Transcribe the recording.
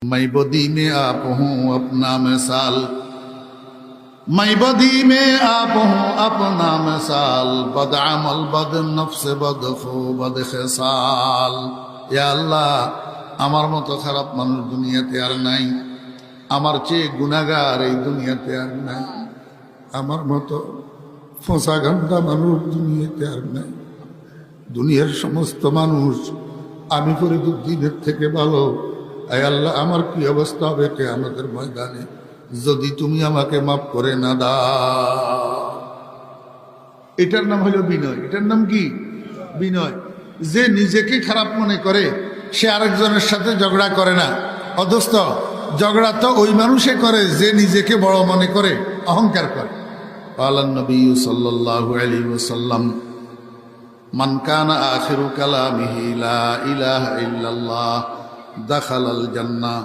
मैं बदी में आप हूँ अपना मिसाल, मैं बदी में आप हूँ अपना मिसाल, बद अमल बद नफ्स बद खो बद खेसाल। या अल्लाह, আমার মতো খারাপ মানুষ দুনিয়াতে আর নাই, আমার চেয়ে গুনাহগার এই দুনিয়াতে আর নাই, আমার মতো ফোঁসা গান্ডা মানুষ দুনিয়াতে আর নাই। দুনিয়ার সমস্ত মানুষ আমি করে দিনের থেকে ভালো। আয় আল্লাহ, আমার কি অবস্থা হবে কিয়ামতের ময়দানে যদি তুমি আমাকে মাফ করে না দাও। এটার নাম হলো বিনয়। এটার নাম কি? বিনয়। যে নিজেকে খারাপ মনে করে সে আরেকজনের সাথে ঝগড়া করে না। অথচ ঝগড়া তো ওই মানুষে করে যে নিজেকে বড় মনে করে, অহংকার করে। আল্লাহ নবী সাল্লাল্লাহু আলাইহি ওয়াসাল্লাম, মান কানা আখিরু কালামিহি লা ইলাহা ইল্লাল্লাহ দাখালাল জান্নাহ।